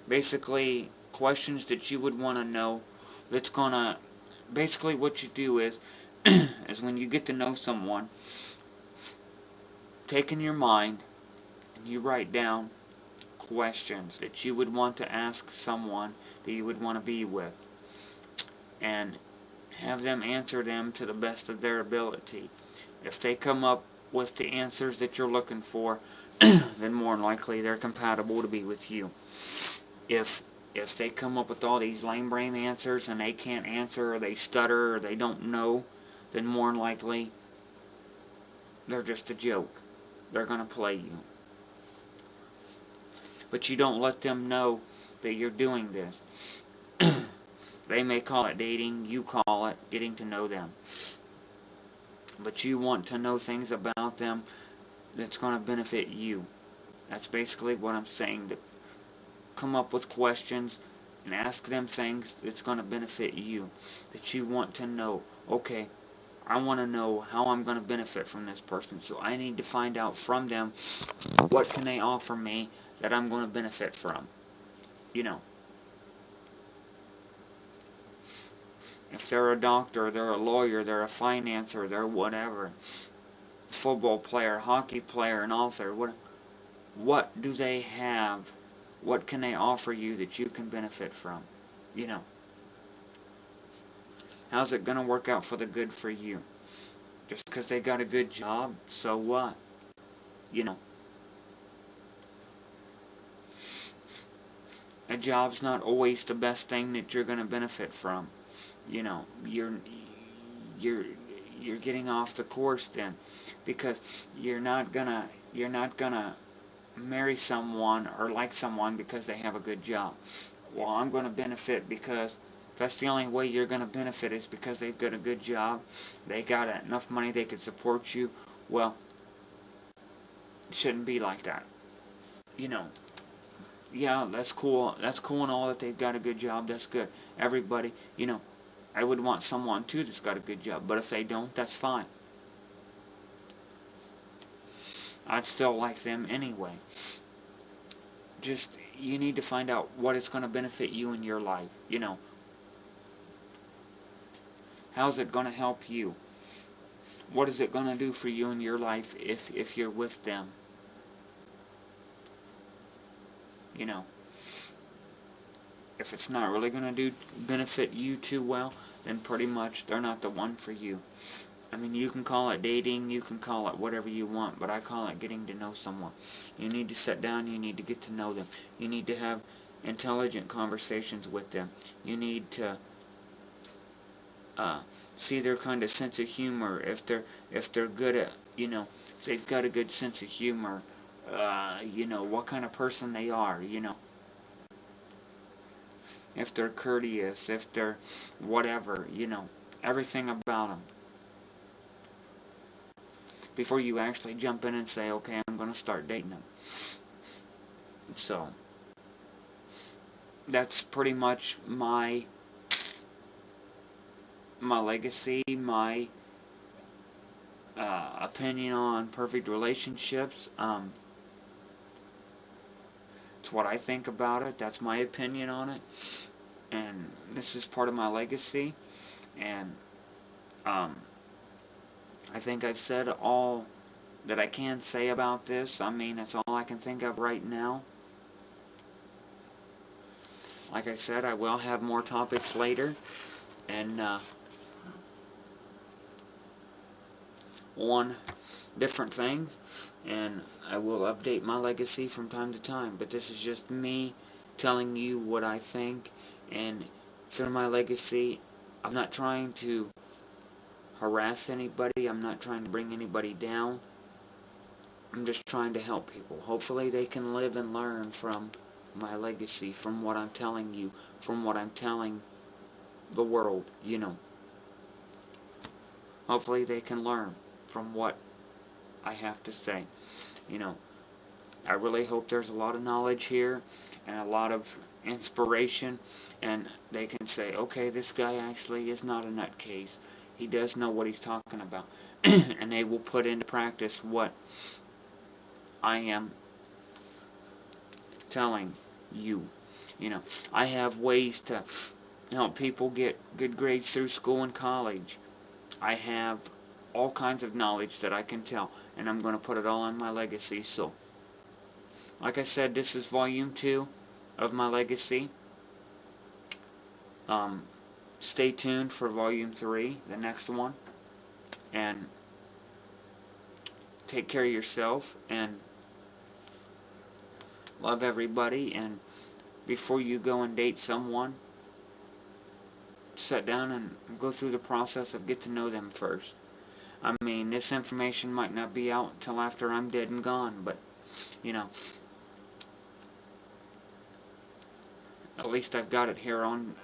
basically questions that you would want to know. That's gonna basically what you do is is when you get to know someone, take in your mind and you write down questions that you would want to ask someone that you would want to be with, and have them answer them to the best of their ability. If they come up with the answers that you're looking for, then more than likely they're compatible to be with you. If they come up with all these lame brain answers and they can't answer, or they stutter, or they don't know, then more than likely they're just a joke. They're going to play you. But you don't let them know that you're doing this. They may call it dating, you call it getting to know them. But you want to know things about them that's going to benefit you. That's basically what I'm saying. To come up with questions and ask them things that's going to benefit you, that you want to know. Okay, I want to know how I'm going to benefit from this person, so I need to find out from them what can they offer me that I'm going to benefit from. If they're a doctor, they're a lawyer, they're a financer, they're whatever, football player, hockey player, an author, what do they have? What can they offer you that you can benefit from? How's it going to work out for the good for you? Just because they got a good job, so what? A job's not always the best thing that you're going to benefit from. You're getting off the course then, because you're not gonna marry someone or like someone because they have a good job. Well, I'm going to benefit because that's the only way you're going to benefit, is because they've got a good job, they got enough money, they can support you. Well, it shouldn't be like that. Yeah, that's cool and all that they've got a good job, that's good. Everybody, I would want someone too that's got a good job, but if they don't, that's fine. I'd still like them anyway. Just, you need to find out what is going to benefit you in your life. How's it going to help you? What is it going to do for you in your life if you're with them? If it's not really going to benefit you too well, then pretty much they're not the one for you. I mean, you can call it dating, you can call it whatever you want, but I call it getting to know someone. You need to sit down, you need to get to know them. You need to have intelligent conversations with them. You need to see their kind of sense of humor. If they're good at, if they've got a good sense of humor, what kind of person they are, if they're courteous, if they're whatever, everything about them, before you actually jump in and say, okay, I'm going to start dating them. So, that's pretty much my legacy, my opinion on perfect relationships. It's what I think about it. That's my opinion on it. And this is part of my legacy. And I think I've said all that I can say about this. I mean, that's all I can think of right now. Like I said, I will have more topics later, and on different things, and I will update my legacy from time to time. But this is just me telling you what I think, and through my legacy, I'm not trying to harass anybody. I'm not trying to bring anybody down. I'm just trying to help people. Hopefully they can live and learn from my legacy, from what I'm telling you, from what I'm telling the world, you know. Hopefully they can learn from what I have to say, you know. I really hope there's a lot of knowledge here and a lot of inspiration, and they can say, okay, this guy actually is not a nutcase. He does know what he's talking about. And they will put into practice what I am telling you. You know, I have ways to help people get good grades through school and college. I have all kinds of knowledge that I can tell, and I'm going to put it all on my legacy. So, like I said, this is volume 2 of my legacy. Stay tuned for volume 3, the next one, and take care of yourself and love everybody. And before you go and date someone, sit down and go through the process of get to know them first. I mean, this information might not be out until after I'm dead and gone, but, you know, at least I've got it here on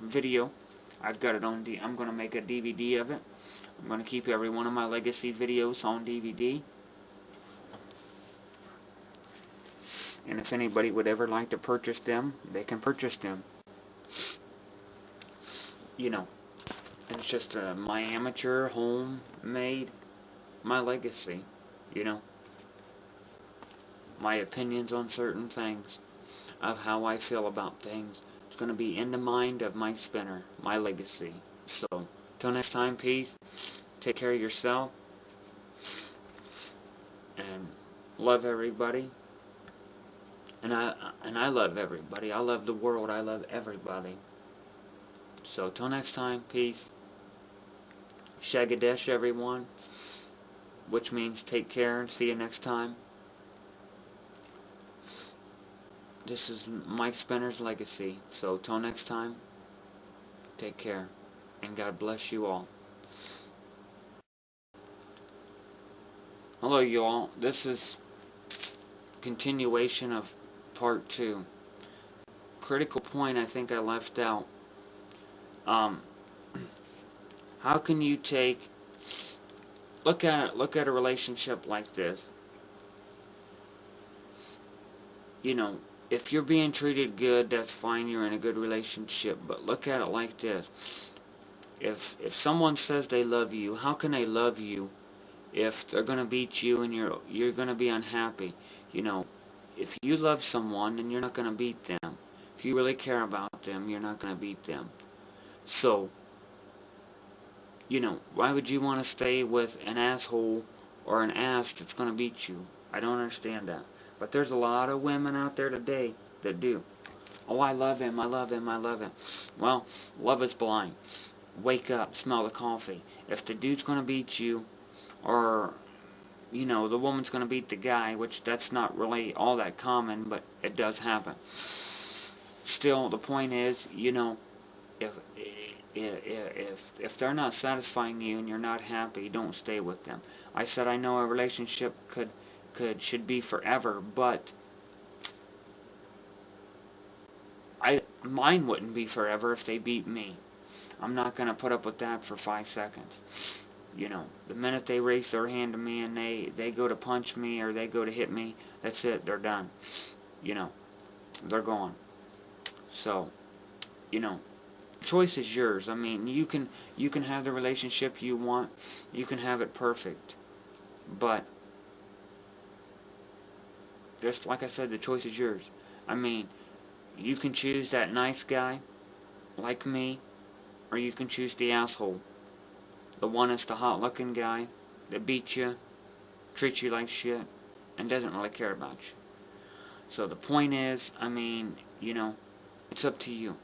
video. I've got it on I'm going to make a DVD of it. I'm going to keep every one of my legacy videos on DVD. And if anybody would ever like to purchase them, they can purchase them. You know, it's just my amateur, homemade, my legacy, you know. My opinions on certain things, of how I feel about things. It's going to be in the mind of my spinner, my legacy. So, till next time, peace. Take care of yourself. And love everybody. And I love everybody. I love the world. I love everybody. So, till next time, peace. Shagadesh, everyone. Which means take care and see you next time. This is Mike Spinner's legacy. So, till next time, take care. And God bless you all. Hello, you all. This is continuation of part 2. Critical point I think I left out. How can you look at a relationship like this? You know, if you're being treated good, that's fine, you're in a good relationship, but look at it like this. If someone says they love you, how can they love you if they're going to beat you and you're going to be unhappy? You know, if you love someone, then you're not going to beat them. If you really care about them, you're not going to beat them. So, you know, why would you want to stay with an asshole or an ass that's going to beat you? I don't understand that. But there's a lot of women out there today that do. Oh, I love him, I love him, I love him. Well, love is blind. Wake up, smell the coffee. If the dude's going to beat you, or, you know, the woman's going to beat the guy, which that's not really all that common, but it does happen. Still, the point is, you know, if they're not satisfying you and you're not happy, don't stay with them. I said I know a relationship should be forever, but mine wouldn't be forever if they beat me. I'm not going to put up with that for 5 seconds. You know, the minute they raise their hand to me and they go to punch me or they go to hit me, that's it, they're done. You know, they're gone. So, you know, choice is yours. I mean, you can have the relationship you want, you can have it perfect, but just like I said, the choice is yours. I mean, you can choose that nice guy like me, or you can choose the asshole, the one that's the hot looking guy that beats you, treats you like shit, and doesn't really care about you. So the point is, I mean, you know, it's up to you.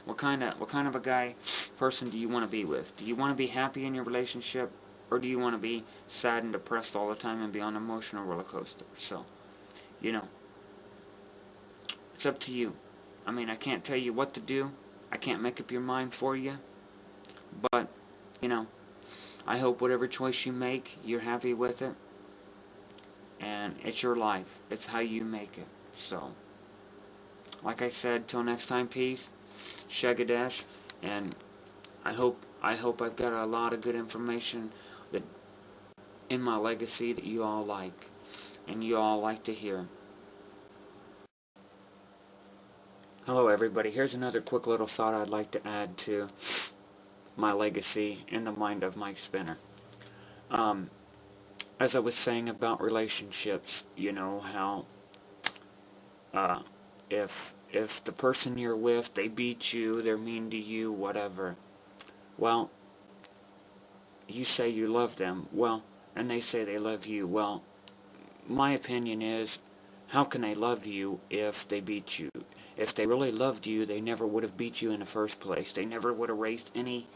What kind of a guy, person do you want to be with? Do you want to be happy in your relationship, or do you want to be sad and depressed all the time and be on an emotional roller coaster? So, you know, it's up to you. I mean, I can't tell you what to do. I can't make up your mind for you. But, you know, I hope whatever choice you make, you're happy with it. And it's your life. It's how you make it. So, like I said, till next time, peace. Shagadesh. And I hope I've got a lot of good information that in my legacy that you all like. And you all like to hear. Hello everybody, here's another quick little thought I'd like to add to my legacy in the mind of Mike Spinner. As I was saying about relationships, you know, how uh, if the person you're with, they beat you, they're mean to you, whatever, well, you say you love them, well, and they say they love you, well, my opinion is, how can they love you if they beat you? If they really loved you, they never would have beat you in the first place. They never would have raised any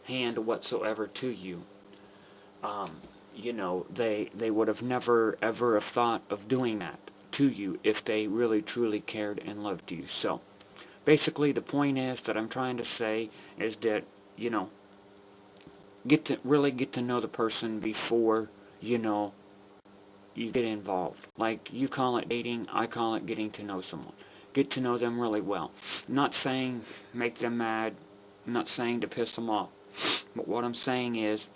hand whatsoever to you. You know, they would have never ever have thought of doing that to you if they really truly cared and loved you. So, basically the point is that I'm trying to say is that, you know, really get to know the person before, you know, you get involved. Like, you call it dating, I call it getting to know someone. Get to know them really well. I'm not saying make them mad, I'm not saying to piss them off. But what I'm saying is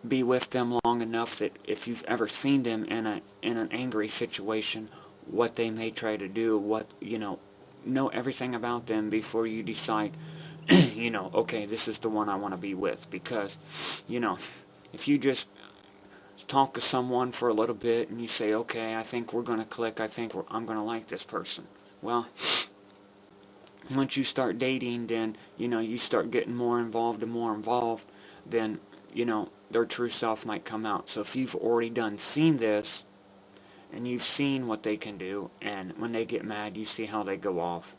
be with them long enough that if you've ever seen them in an angry situation, what they may try to do, what, you know everything about them before you decide, you know, okay, this is the one I want to be with. Because, you know, if you just talk to someone for a little bit and you say, okay, I think we're going to click, I think I'm going to like this person. Well, once you start dating, then, you know, you start getting more involved and more involved, then, you know, their true self might come out. So if you've already seen this, and you've seen what they can do, and when they get mad, you see how they go off.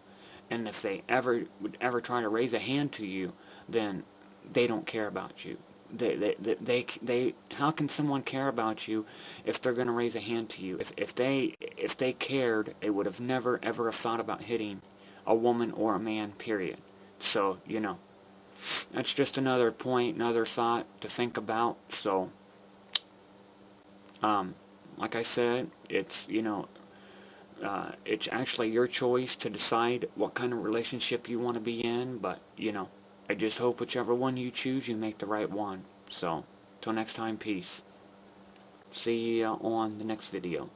And if they would ever try to raise a hand to you, then they don't care about you. How can someone care about you if they're going to raise a hand to you? If they cared, they would have never ever have thought about hitting a woman or a man, period. So, you know, that's just another point, another thought to think about. So, like I said, it's, you know, it's actually your choice to decide what kind of relationship you want to be in, but, you know, I just hope whichever one you choose, you make the right one. So, till next time, peace. See ya on the next video.